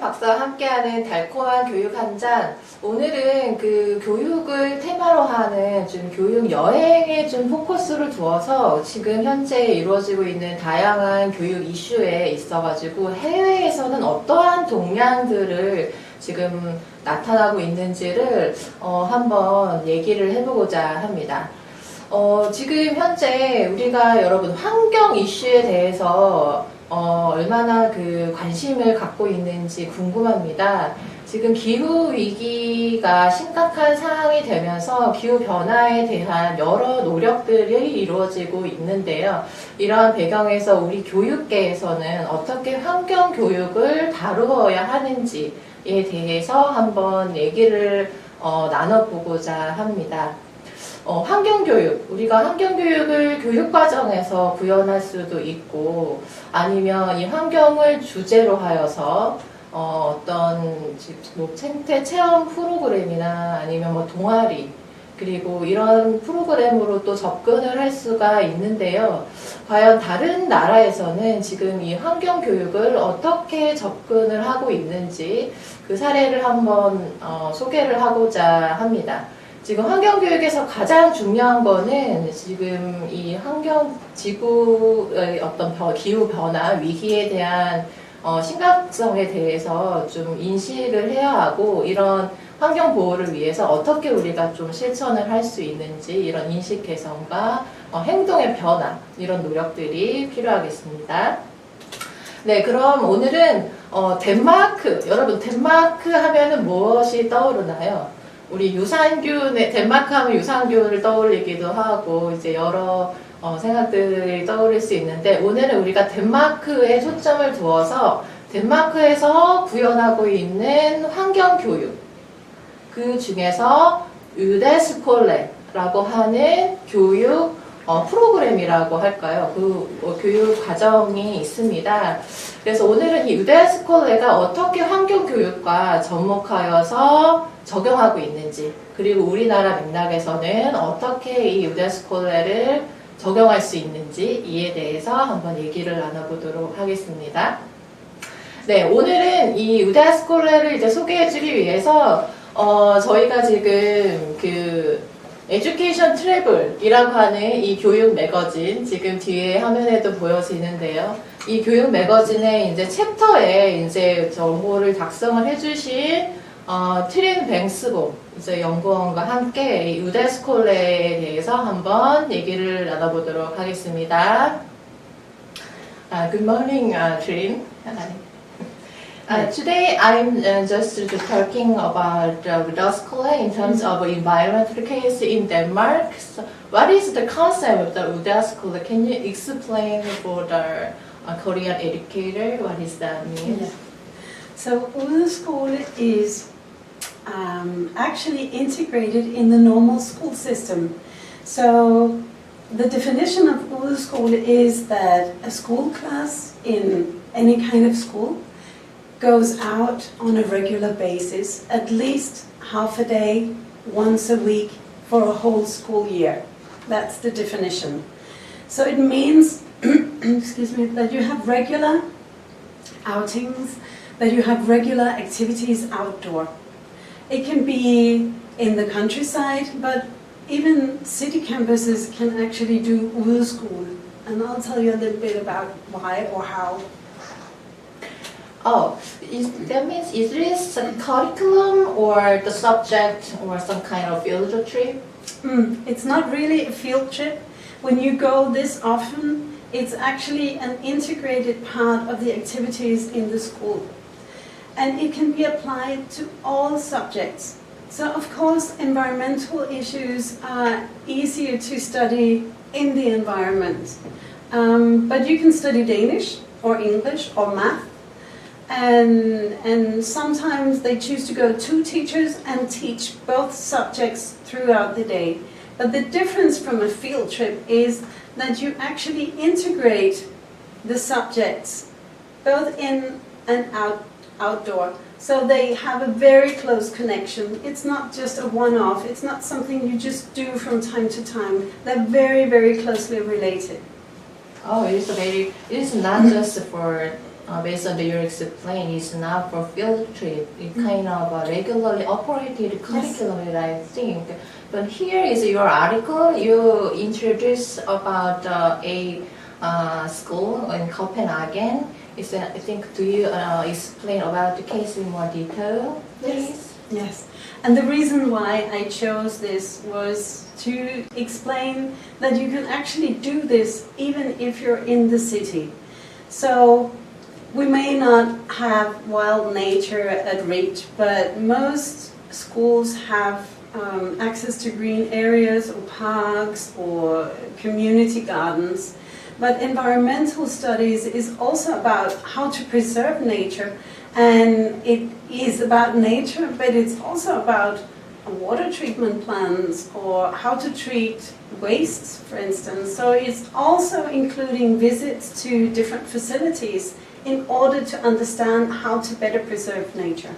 박사와 함께하는 달콤한 교육 한 잔. 오늘은 그 교육을 테마로 하는 좀 교육 여행에 좀 포커스를 두어서 지금 현재 이루어지고 있는 다양한 교육 이슈에 있어가지고 해외에서는 어떠한 동향들을 지금 나타나고 있는지를 한번 얘기를 해보고자 합니다. 지금 현재 우리가 여러분 환경 이슈에 대해서 얼마나 그 관심을 갖고 있는지 궁금합니다. 지금 기후 위기가 심각한 상황이 되면서 기후 변화에 대한 여러 노력들이 이루어지고 있는데요. 이러한 배경에서 우리 교육계에서는 어떻게 환경 교육을 다루어야 하는지에 대해서 한번 얘기를 나눠보고자 합니다. 환경교육, 우리가 환경교육을 교육과정에서 구현할 수도 있고 아니면 이 환경을 주제로 하여서 어떤 생태 체험 프로그램이나 아니면 뭐 동아리 그리고 이런 프로그램으로 또 접근을 할 수가 있는데요. 과연 다른 나라에서는 지금 이 환경교육을 어떻게 접근을 하고 있는지 그 사례를 한번 소개를 하고자 합니다. 지금 환경교육에서 가장 중요한 거는 지금 이 지구의 어떤 기후 변화 위기에 대한 심각성에 대해서 좀 인식을 해야 하고 이런 환경 보호를 위해서 어떻게 우리가 좀 실천을 할 수 있는지 이런 인식 개선과 행동의 변화 이런 노력들이 필요하겠습니다. 네, 그럼 오늘은 덴마크, 여러분 덴마크 하면은 무엇이 떠오르나요? 우리 유산균, 덴마크 하면 유산균을 떠올리기도 하고, 이제 여러 생각들이 떠오를 수 있는데, 오늘은 우리가 덴마크에 초점을 두어서 덴마크에서 구현하고 있는 환경교육, 그 중에서 우데스콜레라고 하는 교육 프로그램이라고 할까요? 그 교육 과정이 있습니다. 그래서 오늘은 이 우데스콜레가 어떻게 환경교육과 접목하여서 적용하고 있는지 그리고 우리나라 맥락에서는 어떻게 이 우데스콜레를 적용할 수 있는지 이에 대해서 한번 얘기를 나눠보도록 하겠습니다. 네, 오늘은 이 우데스콜레를 이제 소개해주기 위해서 저희가 지금 그 에듀케이션 트래블이라고 하는 이 교육 매거진 지금 뒤에 화면에도 보여지는데요. 이 교육 매거진의 이제 챕터에 이제 정보를 작성을 해주신 트린 뱅스보 이제 연구원과 함께 이 우데스콜레에 대해서 한번 얘기를 나눠보도록 하겠습니다. Good morning, Trin. Today I'm just talking about Udeskole in terms of environmental case in Denmark. So what is the concept of the Udeskole? Can you explain for the Korean educator what does that mean? Yeah. So Udeskole is actually integrated in the normal school system. So the definition of Udeskole is that a school class in any kind of school goes out on a regular basis, at least half a day, once a week, for a whole school year. That's the definition. So it means, excuse me, that you have regular outings, that you have regular activities outdoor. It can be in the countryside, but even city campuses can actually do Udeskole. And I'll tell you a little bit about why or how. Oh, that means is this a curriculum or the subject or some kind of field trip? It's not really a field trip. When you go this often, it's actually an integrated part of the activities in the school. And it can be applied to all subjects. So of course environmental issues are easier to study in the environment. But you can study Danish or English or math. And sometimes they choose to go 2 teachers and teach both subjects throughout the day. But the difference from a field trip is that you actually integrate the subjects both in and outdoor. So they have a very close connection. It's not just a one-off. It's not something you just do from time to time. They're very, very closely related. Oh, it is not just for based on the your explain, is not for field trip. It's kind of a regularly operated curriculum, I think. But here is your article. You introduce about a school in Copenhagen. I think, do you explain about the case in more detail, please? Yes. And the reason why I chose this was to explain that you can actually do this even if you're in the city. So we may not have wild nature at reach, but most schools have access to green areas or parks or community gardens. But environmental studies is also about how to preserve nature, and it is about nature, but it's also about water treatment plants or how to treat wastes, for instance. So it's also including visits to different facilities in order to understand how to better preserve nature.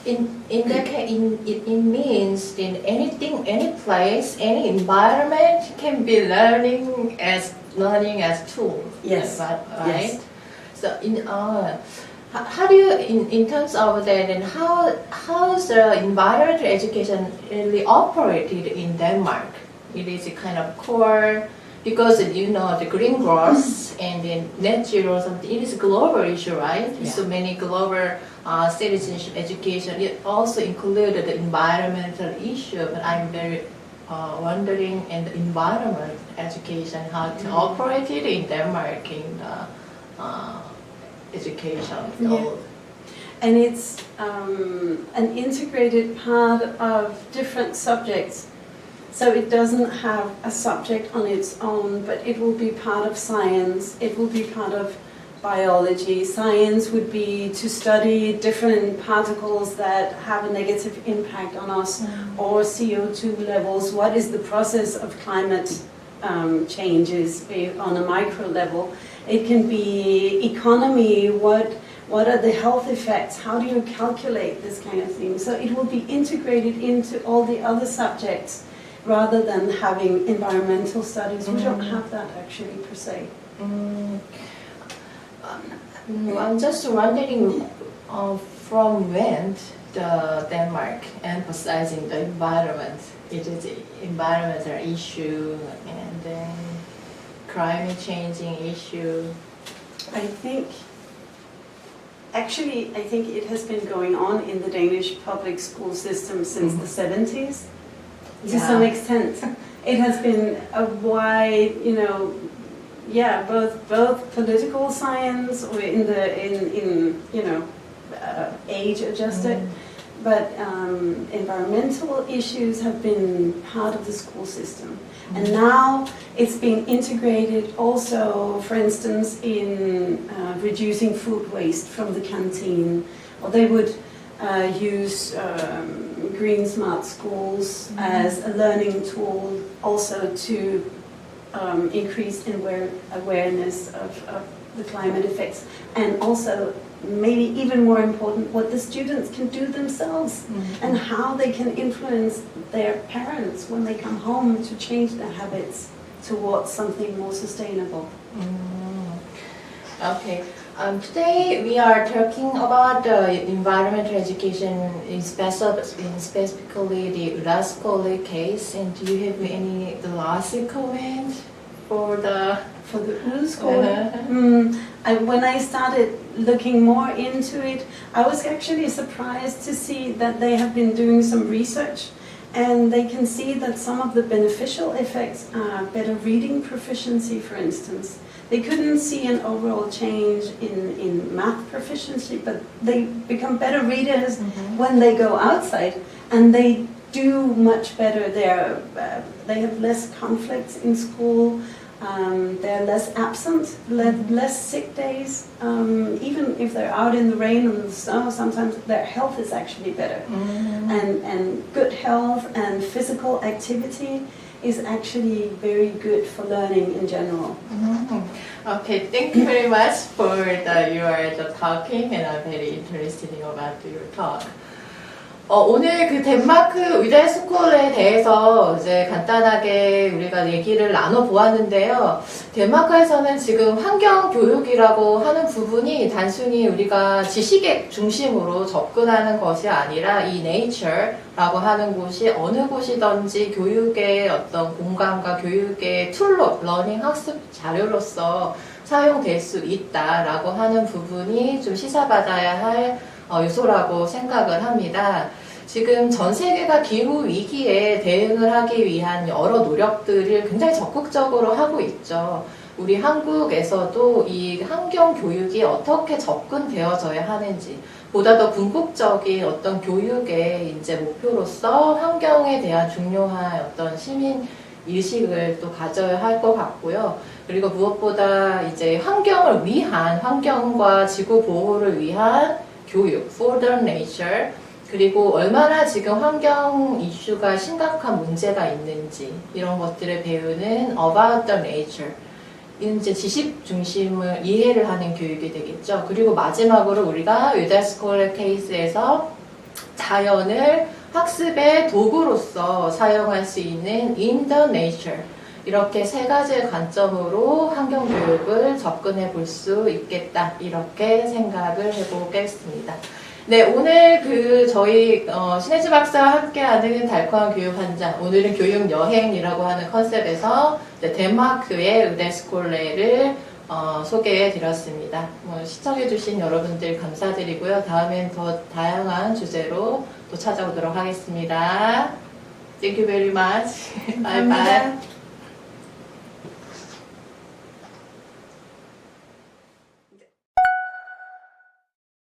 In that case, it means in anything, any place, any environment can be learning as tool. Yes. Right? Yes. So how do you in terms of that, and how's the environmental education really operated in Denmark? It is a kind of core, because the green growth and then net zero something. It is a global issue, right? Yeah. So many global citizenship education. It also included the environmental issue, but I'm very wondering in the environment education how to operate it in Denmark in the education field. And it's an integrated part of different subjects. So it doesn't have a subject on its own, but it will be part of science, it will be part of biology. Science would be to study different particles that have a negative impact on us, or CO2 levels. What is the process of climate changes on a micro level? It can be economy, what are the health effects, how do you calculate this kind of thing? So it will be integrated into all the other subjects rather than having environmental studies. We don't have that actually per se. I'm just wondering from when the Denmark emphasizing the environment. It is an environmental issue and then climate changing issue. I think it has been going on in the Danish public school system since the 70s. To some extent, it has been a wide, both political science or age adjusted, but environmental issues have been part of the school system. And now it's being integrated also, for instance, in reducing food waste from the canteen, or they would use Green Smart Schools as a learning tool also to increase awareness of the climate effects, and also maybe even more important, what the students can do themselves and how they can influence their parents when they come home to change their habits towards something more sustainable. Okay. Today we are talking about environmental education, specifically the Udeskole case. And do you have any last comment for the Udeskole? When I started looking more into it, I was actually surprised to see that they have been doing some research, and they can see that some of the beneficial effects are better reading proficiency, for instance. They couldn't see an overall change in math proficiency, but they become better readers when they go outside, and they do much better. They have less conflicts in school. They're less absent, less sick days. Even if they're out in the rain and the snow, sometimes their health is actually better. And good health and physical activity is actually very good for learning in general. Okay, thank you very much for your talking, and I'm very interested about your talk. 오늘 그 덴마크 우데스콜레에 대해서 이제 간단하게 우리가 얘기를 나눠보았는데요. 덴마크에서는 지금 환경교육이라고 하는 부분이 단순히 우리가 지식의 중심으로 접근하는 것이 아니라 이 nature라고 하는 곳이 어느 곳이든지 교육의 어떤 공간과 교육의 툴로, 러닝 학습 자료로서 사용될 수 있다라고 하는 부분이 좀 시사받아야 할 요소라고 생각을 합니다. 지금 전 세계가 기후 위기에 대응을 하기 위한 여러 노력들을 굉장히 적극적으로 하고 있죠. 우리 한국에서도 이 환경 교육이 어떻게 접근되어져야 하는지, 보다 더 궁극적인 어떤 교육의 이제 목표로서 환경에 대한 중요한 어떤 시민 의식을 또 가져야 할 것 같고요. 그리고 무엇보다 이제 환경을 위한, 환경과 지구 보호를 위한 교육, for the nature, 그리고 얼마나 지금 환경 이슈가 심각한 문제가 있는지 이런 것들을 배우는 about the nature, 이제 지식 중심을 이해를 하는 교육이 되겠죠. 그리고 마지막으로 우리가 우데스콜레 케이스에서 자연을 학습의 도구로서 사용할 수 있는 in the nature, 이렇게 세 가지의 관점으로 환경교육을 접근해 볼 수 있겠다, 이렇게 생각을 해보겠습니다. 네, 오늘 저희 신혜지 박사와 함께하는 달콤한 교육 현장, 오늘은 교육 여행이라고 하는 컨셉에서 덴마크의 우데스콜레를 소개해 드렸습니다. 시청해 주신 여러분들 감사드리고요. 다음엔 더 다양한 주제로 또 찾아오도록 하겠습니다. Thank you very much. Bye bye.